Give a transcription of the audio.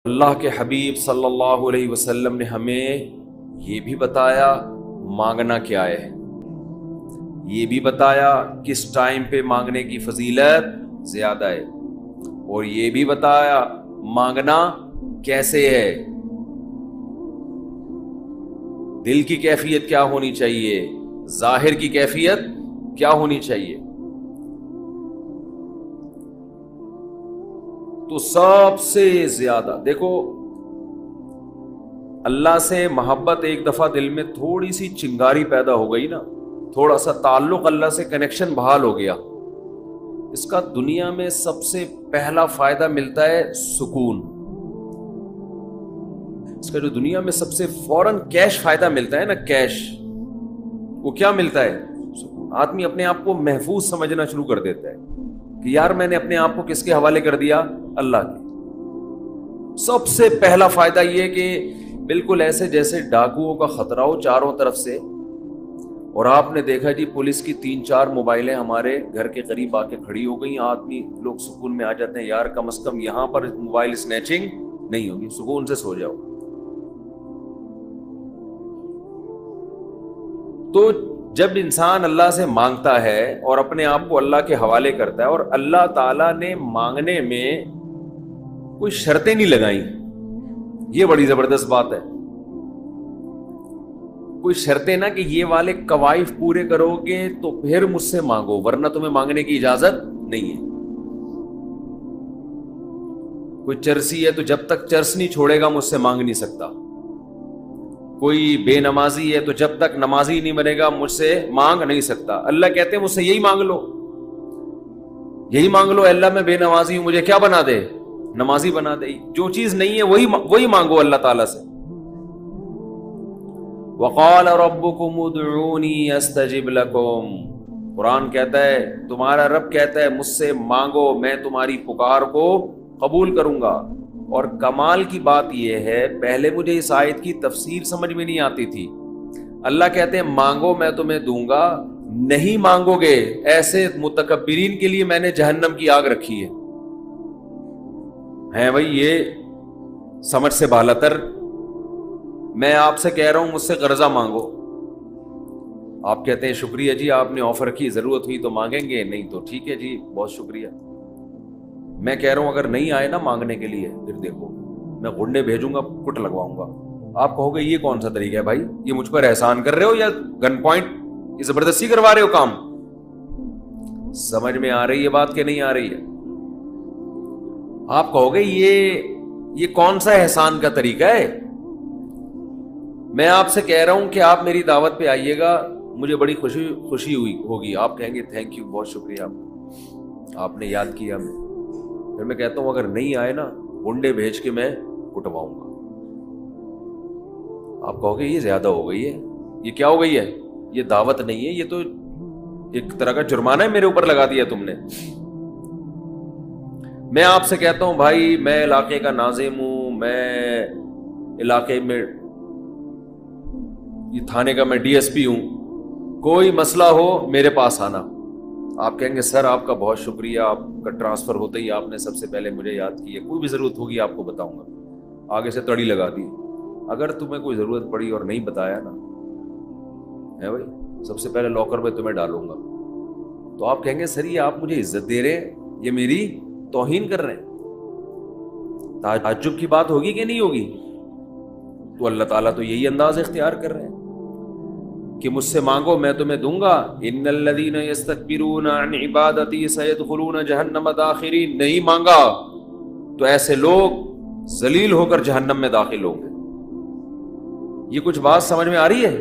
اللہ کے حبیب صلی اللہ علیہ وسلم نے ہمیں یہ بھی بتایا مانگنا کیا ہے، یہ بھی بتایا کس ٹائم پہ مانگنے کی فضیلت زیادہ ہے، اور یہ بھی بتایا مانگنا کیسے ہے، دل کی کیفیت کیا ہونی چاہیے، ظاہر کی کیفیت کیا ہونی چاہیے۔ تو سب سے زیادہ دیکھو، اللہ سے محبت ایک دفعہ دل میں تھوڑی سی چنگاری پیدا ہو گئی نا، تھوڑا سا تعلق اللہ سے کنیکشن بحال ہو گیا، اس کا دنیا میں سب سے پہلا فائدہ ملتا ہے سکون۔ اس کا جو دنیا میں سب سے فوراً کیش فائدہ ملتا ہے نا، کیش، وہ کیا ملتا ہے؟ سکون۔ آدمی اپنے آپ کو محفوظ سمجھنا شروع کر دیتا ہے کہ یار میں نے اپنے آپ کو کس کے حوالے کر دیا؟ اللہ کے۔ سب سے پہلا فائدہ یہ کہ بالکل ایسے جیسے ڈاکوؤں کا خطرہ ہو چاروں طرف سے، اور آپ نے دیکھا جی پولیس کی 3-4 موبائلیں ہمارے گھر کے قریب آ کے کھڑی ہو گئی، آدمی لوگ سکون میں آ جاتے ہیں، یار کم از کم یہاں پر موبائل سنیچنگ نہیں ہوگی، سکون سے سو جاؤ۔ تو جب انسان اللہ سے مانگتا ہے اور اپنے آپ کو اللہ کے حوالے کرتا ہے، اور اللہ تعالیٰ نے مانگنے میں کوئی شرطیں نہیں لگائیں، یہ بڑی زبردست بات ہے۔ کوئی شرطیں نہ کہ یہ والے قوائف پورے کرو گے تو پھر مجھ سے مانگو، ورنہ تمہیں مانگنے کی اجازت نہیں ہے۔ کوئی چرسی ہے تو جب تک چرس نہیں چھوڑے گا مجھ سے مانگ نہیں سکتا، کوئی بے نمازی ہے تو جب تک نمازی نہیں بنے گا مجھ سے مانگ نہیں سکتا۔ اللہ کہتے ہیں مجھ سے یہی مانگ لو، یہی مانگ لو، اللہ میں بے نمازی ہوں، مجھے کیا بنا دے؟ نمازی بنا دے۔ جو چیز نہیں ہے وہی مانگو اللہ تعالیٰ سے۔ وقال ربکم ادعونی استجب لکم، قرآن کہتا ہے، تمہارا رب کہتا ہے مجھ سے مانگو میں تمہاری پکار کو قبول کروں گا۔ اور کمال کی بات یہ ہے، پہلے مجھے اس آیت کی تفسیر سمجھ میں نہیں آتی تھی۔ اللہ کہتے ہیں مانگو میں تمہیں دوں گا، نہیں مانگو گے ایسے متکبرین کے لیے میں نے جہنم کی آگ رکھی ہے بھائی، یہ سمجھ سے بالاتر۔ میں آپ سے کہہ رہا ہوں مجھ سے قرضہ مانگو، آپ کہتے ہیں شکریہ جی آپ نے آفر کی، ضرورت ہوئی تو مانگیں گے، نہیں تو ٹھیک ہے جی بہت شکریہ۔ میں کہہ رہا ہوں اگر نہیں آئے نا مانگنے کے لیے، پھر دیکھو میں گنڈے بھیجوں گا، کٹ لگواؤں گا۔ آپ کہو گے یہ کون سا طریقہ ہے بھائی، یہ مجھ پر احسان کر رہے ہو یا گن پوائنٹ یہ زبردستی کروا رہے ہو کام؟ سمجھ میں آ رہی ہے بات کہ نہیں آ رہی ہے؟ آپ کہو گے یہ کون سا احسان کا طریقہ ہے؟ میں آپ سے کہہ رہا ہوں کہ آپ میری دعوت پہ آئیے گا، مجھے بڑی خوشی ہوگی، آپ کہیں گے تھینک یو، بہت شکریہ آپ نے یاد کیا ہمیں۔ پھر میں کہتا ہوں اگر نہیں آئے نا گنڈے بھیج کے میں کٹواؤں گا۔ آپ کہو گے یہ زیادہ ہو گئی ہے، یہ کیا ہو گئی ہے؟ یہ دعوت نہیں ہے، یہ تو ایک طرح کا جرمانہ ہے میرے اوپر لگا دیا تم نے۔ میں آپ سے کہتا ہوں بھائی میں علاقے کا ناظم ہوں، میں علاقے میں یہ تھانے کا میں ڈی ایس پی ہوں، کوئی مسئلہ ہو میرے پاس آنا۔ آپ کہیں گے سر آپ کا بہت شکریہ، آپ کا ٹرانسفر ہوتے ہی آپ نے سب سے پہلے مجھے یاد کیا، کوئی بھی ضرورت ہوگی آپ کو بتاؤں گا، آگے سے تڑی لگا دی۔ اگر تمہیں کوئی ضرورت پڑی اور نہیں بتایا نا ہے بھائی، سب سے پہلے لاکر میں تمہیں ڈالوں گا، تو آپ کہیں گے سر یہ آپ مجھے عزت دے رہے ہیں، یہ میری توہین کر رہے ہیں۔ تعجب کی بات ہوگی کہ نہیں ہوگی؟ تو اللہ تعالیٰ تو یہی انداز اختیار کر رہے ہیں کہ مجھ سے مانگو میں تمہیں دوں گا۔ ان الذین یستکبرون عن عبادتی سیدخلون جہنم داخرین، نہیں مانگا تو ایسے لوگ ذلیل ہو کر جہنم میں داخل ہوں گے۔ یہ کچھ بات سمجھ میں آ رہی ہے؟